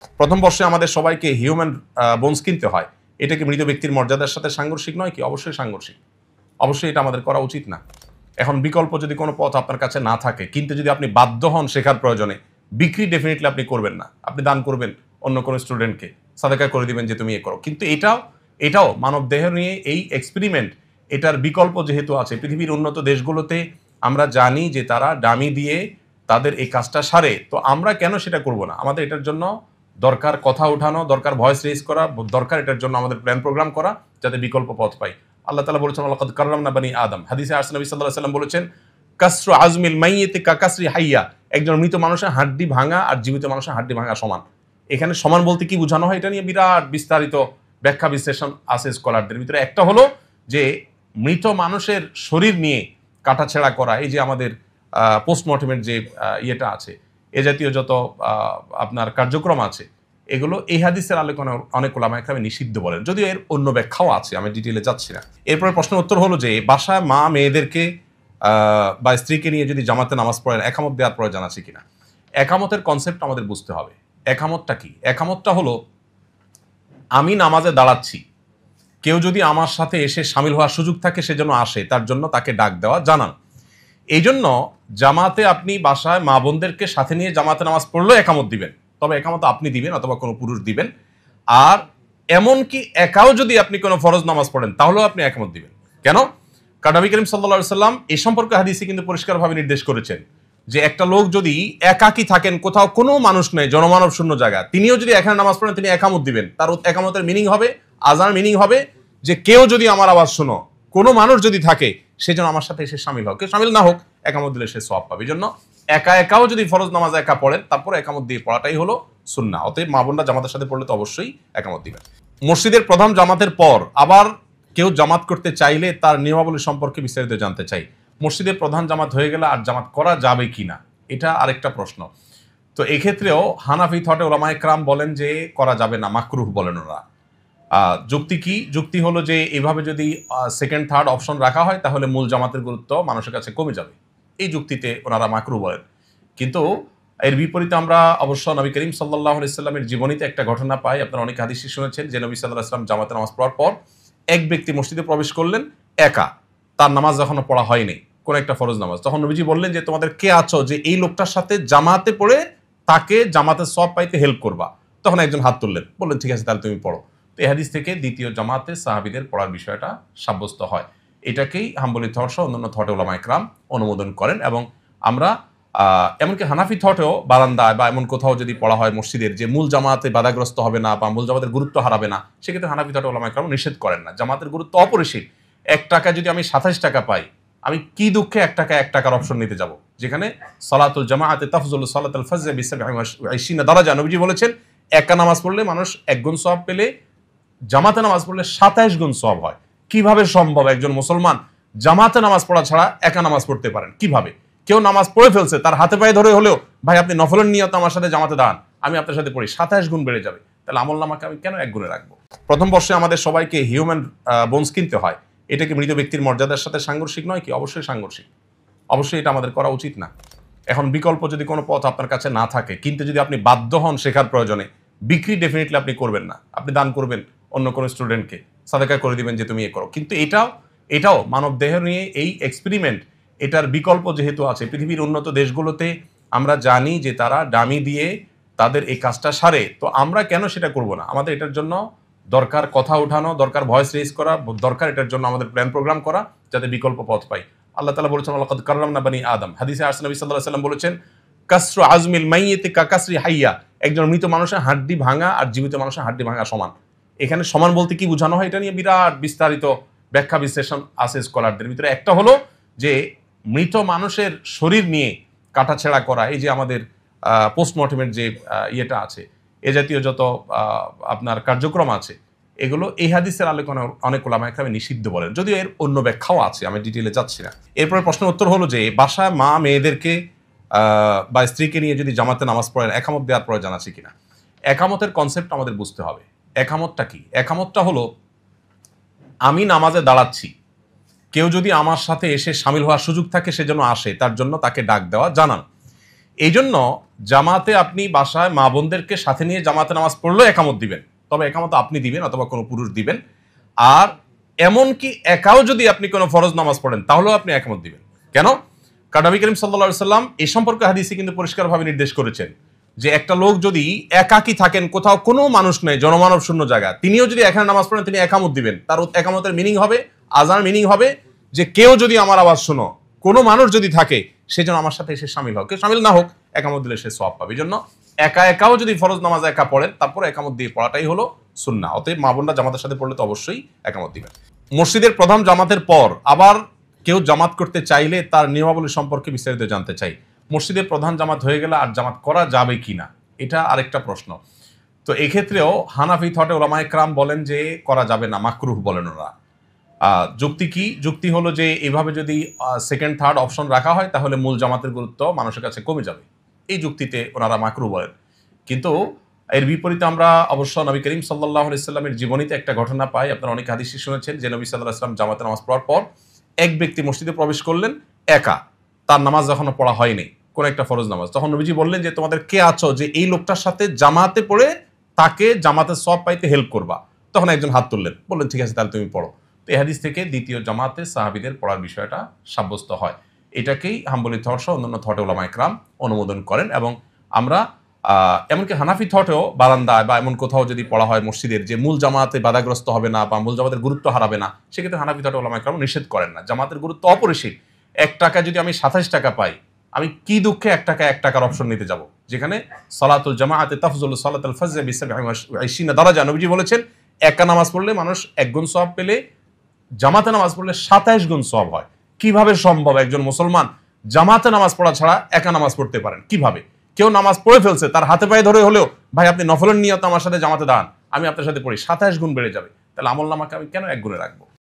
প্রথম বর্ষে আমাদের সবাইকে হিউম্যান বোনস কিনতে হয়। এটা কি মৃত ব্যক্তির মর্যাদার সাথে সাংঘর্ষিক নয় কি? অবশ্যই সাংঘর্ষিক। অবশ্যই এটা আমাদের করা উচিত না। এখন বিকল্প যদি কোনো পথ আপনার কাছে না থাকে, কিনতে যদি আপনি বাধ্য হন শেখার প্রয়োজনে, বিক্রি ডেফিনিটলি আপনি করবেন না। আপনি দান করবেন অন্য কোনো স্টুডেন্টকে, সাদাকা করে দিবেন যে তুমি এ করো। কিন্তু এটাও মানব দেহ নিয়ে এই এক্সপেরিমেন্ট, এটার বিকল্প যেহেতু আছে, পৃথিবীর উন্নত দেশগুলোতে আমরা জানি যে তারা ডামি দিয়ে তাদের এই কাজটা সারে। তো আমরা কেন সেটা করব না? আমাদের এটার জন্য দরকার কথা উঠানো, দরকার ভয়েস রেজ করা, দরকার এটার জন্য আমাদের প্ল্যান প্রোগ্রাম করা, যাতে বিকল্প পথ পাই। আল্লাহ তাআলা বলেছেন, ওয়ালাকাদ কাররামনা বানি আদম। হাদিসে আসছে নবী সাল্লাল্লাহু আলাইহি ওয়াসাল্লাম বলেছেন, কাসরু আজমিল মাইয়িতি কাকাসরি হাইয়া। একজন মৃত মানুষের হাড্ডি ভাঙা আর জীবিত মানুষের হাড্ডি ভাঙা সমান। এখানে সমান বলতে কি বোঝানো হয়, এটা নিয়ে বিরাট বিস্তারিত ব্যাখ্যা বিশ্লেষণ আছে স্কলারদের ভিতরে। একটা হলো যে মৃত মানুষের শরীর নিয়ে কাটাছেঁড়া করা, এই যে আমাদের পোস্টমর্টেমের যে ইয়েটা আছে, এ জাতীয় যত আপনার কার্যক্রম আছে, এগুলো এই হাদিসের আলোচনা অনেক ওলামা একরাম নিষিদ্ধ বলেন, যদিও এর অন্য ব্যাখ্যাও আছে, আমি ডিটেইলে যাচ্ছি না। এরপরে প্রশ্নের উত্তর হলো যে বাসায় মা মেয়েদেরকে বা স্ত্রীকে নিয়ে যদি জামাতে নামাজ পড়েন, একামত দেওয়ার প্রয়োজন আছে কিনা। একামতের কনসেপ্ট আমাদের বুঝতে হবে। একামতটা কি? একামতটা হলো আমি নামাজে দাঁড়াচ্ছি, কেউ যদি আমার সাথে এসে শামিল হওয়ার সুযোগ থাকে সেজন্য আসে, তার জন্য তাকে ডাক দেওয়া, জানান। এই জন্য জামাতে আপনি বাসায় মা বোনদেরকে সাথে নিয়ে জামাতে নামাজ পড়লেও একামত দিবেন, তবে একামত আপনি দিবেন অথবা কোনো পুরুষ দিবেন। আর এমনকি একাও যদি আপনি কোনো ফরজ নামাজ পড়েন তাহলেও আপনি একামত দিবেন। কেন? কারণ নবী করিম সাল্লাল্লাহু আলাইহি সাল্লাম এই সম্পর্কে হাদিসে কিন্তু পরিষ্কারভাবে নির্দেশ করেছেন যে একটা লোক যদি একাকী থাকেন, কোথাও কোনো মানুষ নেই, জনমানব শূন্য জায়গা, তিনিও যদি এখানে নামাজ পড়েন তিনি একামত দিবেন। তার একামতের মিনিং হবে, আজান মিনিং হবে যে কেউ যদি আমার আওয়াজ শোনো, কোনো মানুষ যদি থাকে সে যেন আমার সাথে এসে শামিল হোক, কেউ শামিল না হোক, একামত দিলে সে সওয়াব পাবে। এই জন্য একাও যদি ফরজ নামাজ একা পড়েন, তারপর একামত দিয়ে পড়াটাই হলো সুন্নাহ। অতএব মা বোনরা জামাতের সাথে পড়লে তো অবশ্যই একামত দিবেন। মসজিদের প্রধান জামাতের পর আবার কেউ জামাত করতে চাইলে তার নিয়মাবলী সম্পর্কে বিস্তারিত জানতে চাই। মসজিদের প্রধান জামাত হয়ে গেলে আর জামাত করা যাবে কিনা, এটা আরেকটা প্রশ্ন। তো এক্ষেত্রেও হানাফি থটে ওলামায়ে কেরাম বলেন যে করা যাবে না, মাকরুহ বলেন ওরা। যুক্তি কি? যুক্তি হলো যে এভাবে যদি সেকেন্ড থার্ড অপশন রাখা হয় তাহলে মূল জামাতের গুরুত্ব মানুষের কাছে কমে যাবে। এই যুক্তিতে ওনারা মাকরুহ বলেন। কিন্তু এর বিপরীতে আমরা অবশ্য নবী করিম সাল্লাল্লাহু আলাইহি সাল্লামের জীবনীতে একটা ঘটনা পাই। আপনারা অনেক হাদিসে শুনেছেন যে নবী সাল্লাল্লাহু আলাইহি সাল্লাম জামাতে নামাজ পড়ার পর এক ব্যক্তি মসজিদে প্রবেশ করলেন একা, তার নামাজ এখনো পড়া হয়নি, কোন একটা ফরজ নামাজ। তখন নবীজি বললেন যে তোমাদের কে আছো যে এই লোকটার সাথে জামাতে পড়ে তাকে জামাতের সওয়াব পাইতে হেল্প করবা। তখন একজন হাত তুললেন, বললেন ঠিক আছে তাহলে তুমি পড়ো। তো এই হাদিস থেকে দ্বিতীয় জামাতে সাহাবীদের পড়ার বিষয়টা সাব্যস্ত হয়। এটাকেই হাম্বলি থট সহ অন্যান্য থটে ওলামায়ে কেরাম অনুমোদন করেন। এবং আমরা এমনকি হানাফি থটেও বারান্দায় বা এমন কোথাও যদি পড়া হয় মসজিদের, যে মূল জামাতে বাধাগ্রস্ত হবে না বা মূল জামাতের গুরুত্ব হারাবে না, সেক্ষেত্রে হানাফি থটে ওলামায়ে কেরাম নিষেধ করেন না। জামাতের গুরুত্ব অপরিসীম। 1 টাকা যদি আমি 27 টাকা পাই, আমি কি দুঃখে 1 টাকার অপশন নিতে যাব, যেখানে সালাতুল জামাআতে তাফজুলু সালাতুল ফজর বি 27 দারাজা। নবীজি বলেছেন একা নামাজ পড়লে মানুষ 1 গুণ সওয়াব পেলে জামাতে নামাজ পড়লে 27 গুণ সওয়াব হয়। কিভাবে সম্ভব একজন মুসলমান জামাতে নামাজ পড়া ছাড়া একা নামাজ পড়তে পারেন? কিভাবে? কেউ নামাজ পড়ে ফেলছে, তার হাতে পায়ে ধরে হলেও ভাই আপনি নফলের নিয়ত আমার সাথে জামাতে দাঁড়ান, আমি আপনার সাথে পড়ি, 27 গুণ বেড়ে যাবে। তাহলে আমলনামাকে আমি কেন 1 গুণে রাখবো? প্রথম বর্ষে আমাদের সবাইকে হিউম্যান বোনস কিনতে হয়। এটা কি মৃত ব্যক্তির মর্যাদার সাথে সাংঘর্ষিক নয় কি? অবশ্যই সাংঘর্ষিক। অবশ্যই এটা আমাদের করা উচিত না। এখন বিকল্প যদি কোনো পথ আপনার কাছে না থাকে, কিনতে যদি আপনি বাধ্য হন শেখার প্রয়োজনে, বিক্রি ডেফিনিটলি আপনি করবেন না। আপনি দান করবেন অন্য কোনো স্টুডেন্টকে, সাদাকা করে দিবেন যে তুমি এ করো। কিন্তু এটাও মানব দেহ নিয়ে এই এক্সপেরিমেন্ট, এটার বিকল্প যেহেতু আছে, পৃথিবীর উন্নত দেশগুলোতে আমরা জানি যে তারা ডামি দিয়ে তাদের এই কাজটা সারে। তো আমরা কেন সেটা করব না? আমাদের এটার জন্য দরকার কথা উঠানো, দরকার ভয়েস রেজ করা, দরকার এটার জন্য আমাদের প্ল্যান প্রোগ্রাম করা, যাতে বিকল্প পথ পাই। আল্লাহ তাআলা বলেছেন, ওয়ালাকাদ কাররামনা বানি আদম। হাদিসে আসছে নবী সাল্লাল্লাহু আলাইহি ওয়াসাল্লাম বলেছেন, কাসরু আজমিল মাইয়িতি কাকাসরি হাইয়া। একজন মৃত মানুষের হাড্ডি ভাঙা আর জীবিত মানুষের হাড্ডি ভাঙা সমান। এখানে সমান বলতে কি বোঝানো হয়, এটা নিয়ে বিরাট বিস্তারিত ব্যাখ্যা বিশ্লেষণ আছে স্কলারদের ভিতরে। একটা হলো যে মৃত মানুষের শরীর নিয়ে কাটাছেঁড়া করা, এই যে আমাদের পোস্টমর্টেমের যে ইয়েটা আছে, এ জাতীয় যত আপনার কার্যক্রম আছে, এগুলো এই হাদিসের আলোচনা অনেক ওলামা একরাম নিষিদ্ধ বলেন, যদিও এর অন্য ব্যাখ্যাও আছে, আমি ডিটেইলে যাচ্ছি না। এরপরে প্রশ্নের উত্তর হলো যে বাসায় মা মেয়েদেরকে বা স্ত্রীকে নিয়ে যদি জামাতে নামাজ পড়েন, একামত দেওয়ার প্রয়োজন আছে কিনা। একামতের কনসেপ্ট আমাদের বুঝতে হবে। একামতটা কি? একামতটা হলো আমি নামাজে দাঁড়াচ্ছি, কেউ যদি আমার সাথে এসে শামিল হওয়ার সুযোগ থাকে সেজন্য আসে, তার জন্য তাকে ডাক দেওয়া, জানান। এই জন্য জামাতে আপনি বাসায় মা বোনদেরকে সাথে নিয়ে জামাতে নামাজ পড়লেও একামত দিবেন, তবে একামত আপনি দিবেন অথবা কোনো পুরুষ দিবেন। আর এমনকি একাও যদি আপনি কোনো ফরজ নামাজ পড়েন তাহলেও আপনি একামত দিবেন। কেন? কারণ নবী করিম সাল্লাল্লাহু আলাইহি সাল্লাম এই সম্পর্কে হাদিসে কিন্তু পরিষ্কারভাবে নির্দেশ করেছেন যে একটা লোক যদি একাকী থাকেন, কোথাও কোনো মানুষ নেই, জনমানব শূন্য জায়গা, তিনিও যদি এখানে নামাজ পড়েন তিনি একামত দিবেন। তার একামতের মিনিং হবে, আজান মিনিং হবে যে কেউ যদি আমার আওয়াজ শোনো, কোনো মানুষ যদি থাকে সে যেন আমার সাথে এসে শামিল হোক, কেউ শামিল না হোক একামত দিলে সে সওয়াব পাবে। এই জন্য একা একাও যদি ফরজ নামাজ একা পড়েন তারপর একামত দিয়ে পড়াটাই হলো সুন্নাহ। অতএব মা বোনরা জামাতের সাথে পড়লে তো অবশ্যই একামত দিবেন। মসজিদের প্রধান জামাতের পর আবার কেউ জামাত করতে চাইলে তার নিয়মাবলী সম্পর্কে বিস্তারিত জানতে চাই। মসজিদের প্রধান জামাত হয়ে গেলে আর জামাত করা যাবে কিনা, এটা আরেকটা প্রশ্ন। তো এক্ষেত্রেও হানাফি থটে ওলামায়ে কেরাম বলেন যে করা যাবে না, মাকরুহ বলেন ওরা। যুক্তি কি? যুক্তি হলো যে এভাবে যদি সেকেন্ড থার্ড অপশন রাখা হয় তাহলে মূল জামাতের গুরুত্ব মানুষের কাছে কমে যাবে, এই যুক্তিতে ওনারা মাকরুহ বলেন। কিন্তু এর বিপরীতে আমরা অবশ্য নবী করিম সাল্লাল্লাহু আলাইহি সাল্লামের জীবনীতে একটা ঘটনা পাই। আপনারা অনেক হাদিসে শুনেছেন যে নবী সাল্লাল্লাহু আলাইহি সাল্লাম জামাতে নামাজ পড়ার পর এক ব্যক্তি মসজিদে প্রবেশ করলেন একা, তার নামাজ যখন পড়া হয়নি, কোন একটা ফরজ নামাজ, তখন নবীজি বললেন যে তোমাদের কে আছো যে এই লোকটার সাথে জামাতে পড়ে তাকে জামাতের সওয়াব পাইতে হেল্প করবা? তখন একজন হাত তুললেন, বললেন ঠিক আছে তাহলে তুমি পড়ো। তো এই হাদিস থেকে দ্বিতীয় জামাতে সাহাবীদের পড়ার বিষয়টা সাব্যস্ত হয়। এটাকেই হাম্বলি থট সহ অন্যান্য থটে ওলামায়ে কেরাম অনুমোদন করেন। এবং আমরা এমনকি হানাফি থটেও বারান্দায় বা এমন কোথাও যদি পড়া হয় মসজিদের যে মূল জামাতে বাধাগ্রস্ত হবে না বা মূল জামাতের গুরুত্ব হারাবে না, সেক্ষেত্রে হানাফি থটে ওলামায়ে কেরাম নিষেধ করেন না। জামাতের গুরুত্ব অপরিসীম। 1 টাকা যদি আমি 27 টাকা পাই, আমি কি দুঃখে 1 টাকার অপশন নিতে যাব, যেখানে সালাতুল জামাআতে তাফজুলু সালাতুল ফাজর বি 27 দারাজা। নবীজি বলেছেন একা নামাজ পড়লে মানুষ 1 গুণ সওয়াব পেলে জামাতে নামাজ পড়লে 27 গুণ সওয়াব হয়। কিভাবে সম্ভব একজন মুসলমান জামাতে নামাজ পড়া ছাড়া একা নামাজ পড়তে পারেন? কিভাবে? কেউ নামাজ পড়ে ফেলছে, তার হাতে পায়ে ধরে হলেও ভাই আপনি নফলের নিয়ত আমার সাথে জামাতে দাঁড়ান, আমি আপনার সাথে পড়ি, 27 গুণ বেড়ে যাবে। তাহলে আমল নামাকে আমি কেন 1 গুণে রাখবো?